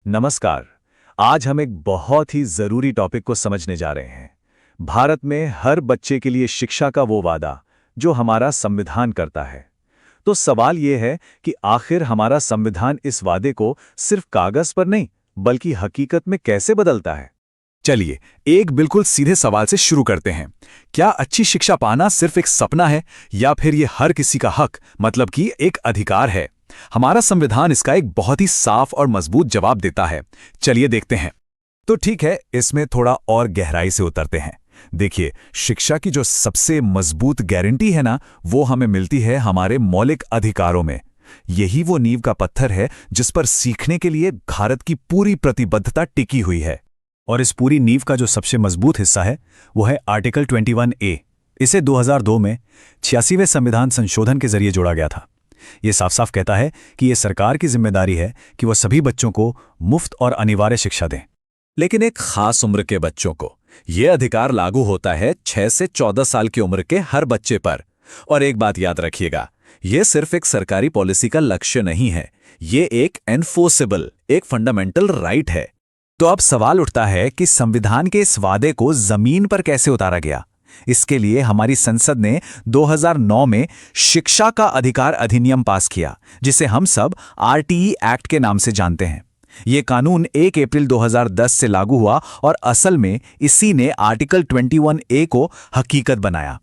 नमस्कार। आज हम एक बहुत ही जरूरी टॉपिक को समझने जा रहे हैं। भारत में हर बच्चे के लिए शिक्षा का वो वादा जो हमारा संविधान करता है। तो सवाल ये है कि आखिर हमारा संविधान इस वादे को सिर्फ कागज पर नहीं बल्कि हकीकत में कैसे बदलता है। चलिए एक बिल्कुल सीधे सवाल से शुरू करते हैं। क्या अच्छी शिक्षा पाना सिर्फ एक सपना है या फिर ये हर किसी का हक मतलब कि एक अधिकार है? हमारा संविधान इसका एक बहुत ही साफ और मजबूत जवाब देता है। चलिए देखते हैं। तो ठीक है, इसमें थोड़ा और गहराई से उतरते हैं। देखिए, शिक्षा की जो सबसे मजबूत गारंटी है ना, वो हमें मिलती है हमारे मौलिक अधिकारों में। यही वो नींव का पत्थर है जिस पर सीखने के लिए भारत की पूरी प्रतिबद्धता टिकी हुई है। और इस पूरी नींव का जो सबसे मजबूत हिस्सा है वो है आर्टिकल 21A। इसे 2002 में 86वें संविधान संशोधन के जरिए जोड़ा गया था। ये साफ साफ कहता है कि ये सरकार की जिम्मेदारी है कि वह सभी बच्चों को मुफ्त और अनिवार्य शिक्षा दें। लेकिन एक खास उम्र के बच्चों को यह अधिकार लागू होता है 6 से 14 साल की उम्र के हर बच्चे पर। और एक बात याद रखिएगा, यह सिर्फ एक सरकारी पॉलिसी का लक्ष्य नहीं है, ये एक एनफोर्सेबल, एक फंडामेंटल राइट है। तो अब सवाल उठता है कि संविधान के इस वादे को जमीन पर कैसे उतारा गया। इसके लिए हमारी संसद ने 2009 में शिक्षा का अधिकार अधिनियम पास किया, जिसे हम सब आरटीई एक्ट के नाम से जानते हैं। ये कानून 1 अप्रैल 2010 से लागू हुआ और असल में इसी ने आर्टिकल 21A को हकीकत बनाया।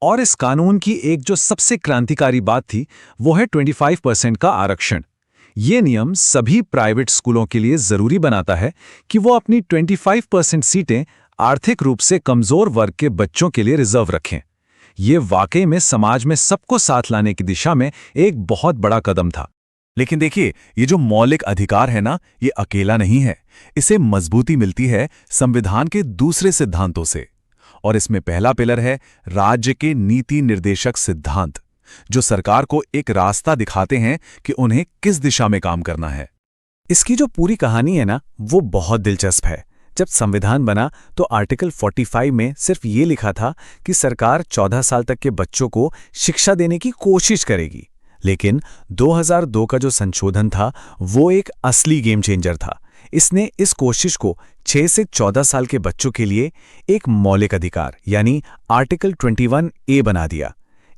और इस कानून की एक जो सबसे क्रांतिकारी बात थी वो है 25% का आरक्षण। ये नियम सभी प्राइवेट स्कूलों के लिए जरूरी बनाता है कि वो अपनी 25% सीटें आर्थिक रूप से कमजोर वर्ग के बच्चों के लिए रिजर्व रखें। ये वाकई में समाज में सबको साथ लाने की दिशा में एक बहुत बड़ा कदम था। लेकिन देखिए, ये जो मौलिक अधिकार है ना, ये अकेला नहीं है। इसे मजबूती मिलती है संविधान के दूसरे सिद्धांतों से। और इसमें पहला पिलर है राज्य के नीति निर्देशक सिद्धांत, जो सरकार को एक रास्ता दिखाते हैं कि उन्हें किस दिशा में काम करना है। इसकी जो पूरी कहानी है ना, वो बहुत दिलचस्प है। जब संविधान बना तो आर्टिकल 45 में सिर्फ ये लिखा था कि सरकार 14 साल तक के बच्चों को शिक्षा देने की कोशिश करेगी। लेकिन 2002 का जो संशोधन था वो एक असली गेम चेंजर था। इसने इस कोशिश को 6 से 14 साल के बच्चों के लिए एक मौलिक अधिकार यानी आर्टिकल 21A बना दिया।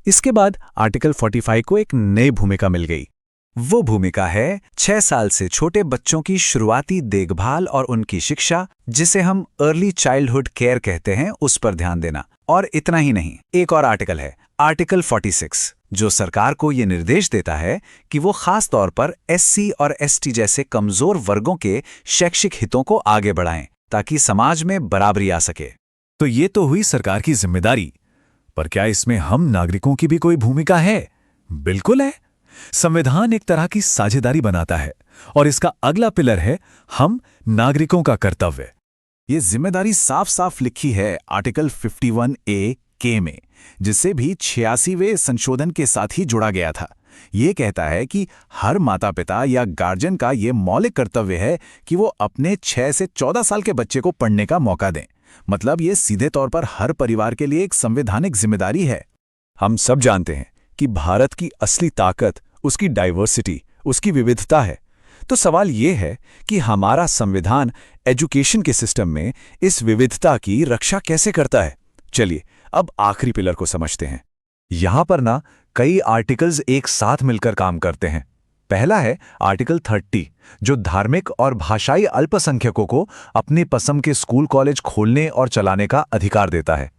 इसके बाद आर्टिकल 45 को एक नई भूमिका मिल गई। वो भूमिका है 6 साल से छोटे बच्चों की शुरुआती देखभाल और उनकी शिक्षा, जिसे हम अर्ली चाइल्डहुड केयर कहते हैं, उस पर ध्यान देना। और इतना ही नहीं, एक और आर्टिकल है आर्टिकल 46, जो सरकार को ये निर्देश देता है कि वो खास तौर पर SC और ST जैसे कमजोर वर्गों के शैक्षिक हितों को आगे बढ़ाएं ताकि समाज में बराबरी आ सके। तो ये तो हुई सरकार की जिम्मेदारी, पर क्या इसमें हम नागरिकों की भी कोई भूमिका है? बिल्कुल है। संविधान एक तरह की साझेदारी बनाता है और इसका अगला पिलर है हम नागरिकों का कर्तव्य। ये जिम्मेदारी साफ साफ लिखी है आर्टिकल 51A के में, जिसे भी 86वें संशोधन के साथ ही जोड़ा गया था। ये कहता है कि हर माता पिता या गार्जियन का ये मौलिक कर्तव्य है कि वो अपने 6 से 14 साल के बच्चे को पढ़ने का मौका दें। मतलब ये सीधे तौर पर हर परिवार के लिए एक संवैधानिक जिम्मेदारी है। हम सब जानते हैं कि भारत की असली ताकत उसकी डाइवर्सिटी, उसकी विविधता है। तो सवाल ये है कि हमारा संविधान एजुकेशन के सिस्टम में इस विविधता की रक्षा कैसे करता है। चलिए अब आखिरी पिलर को समझते हैं। यहां पर ना कई आर्टिकल्स एक साथ मिलकर काम करते हैं। पहला है आर्टिकल 30, जो धार्मिक और भाषाई अल्पसंख्यकों को अपनी पसंद के स्कूल कॉलेज खोलने और चलाने का अधिकार देता है।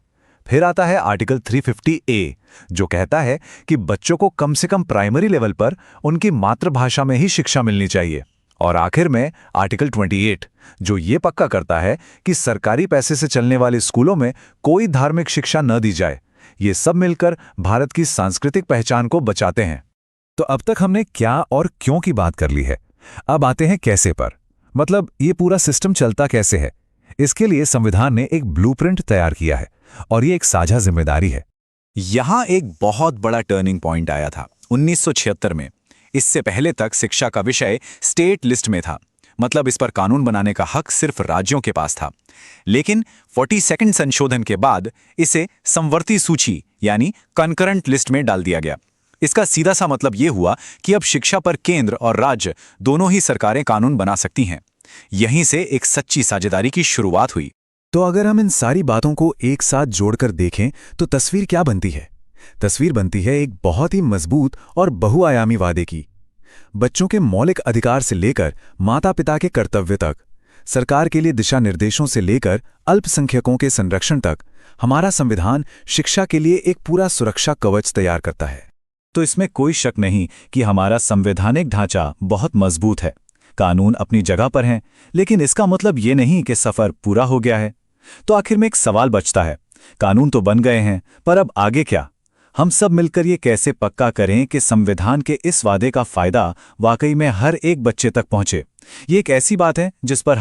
फिर आता है आर्टिकल 350A, जो कहता है कि बच्चों को कम से कम प्राइमरी लेवल पर उनकी मातृभाषा में ही शिक्षा मिलनी चाहिए। और आखिर में आर्टिकल 28, जो ये पक्का करता है कि सरकारी पैसे से चलने वाले स्कूलों में कोई धार्मिक शिक्षा न दी जाए। ये सब मिलकर भारत की सांस्कृतिक पहचान को बचाते हैं। तो अब तक हमने क्या और क्यों की बात कर ली है। अब आते हैं कैसे पर, मतलब ये पूरा सिस्टम चलता कैसे है। इसके लिए संविधान ने एक ब्लूप्रिंट तैयार किया है और ये एक साझा जिम्मेदारी है। यहां एक बहुत बड़ा टर्निंग पॉइंट आया था 1976 में। इससे पहले तक शिक्षा का विषय स्टेट लिस्ट में था, मतलब इस पर कानून बनाने का हक सिर्फ राज्यों के पास था। लेकिन 42वें संशोधन के बाद इसे समवर्ती सूची यानी कंकरेंट लिस्ट में डाल दिया गया। इसका सीधा सा मतलब यह हुआ कि अब शिक्षा पर केंद्र और राज्य दोनों ही सरकारें कानून बना सकती हैं। यहीं से एक सच्ची साझेदारी की शुरुआत हुई। तो अगर हम इन सारी बातों को एक साथ जोड़कर देखें तो तस्वीर क्या बनती है? तस्वीर बनती है एक बहुत ही मजबूत और बहुआयामी वादे की। बच्चों के मौलिक अधिकार से लेकर माता-पिता के कर्तव्य तक, सरकार के लिए दिशा निर्देशों से लेकर अल्पसंख्यकों के संरक्षण तक, हमारा संविधान शिक्षा के लिए एक पूरा सुरक्षा कवच तैयार करता है। तो इसमें कोई शक नहीं कि हमारा संवैधानिक ढांचा बहुत मजबूत है। कानून अपनी जगह पर हैं, लेकिन इसका मतलब ये नहीं कि सफर पूरा हो गया है। तो आखिर में एक सवाल बचता है, कानून तो बन गए हैं, पर अब आगे क्या? हम सब मिलकर ये कैसे पक्का करें कि संविधान के इस वादे का फायदा वाकई में हर एक बच्चे तक पहुंचे? ये एक ऐसी बात है जिस पर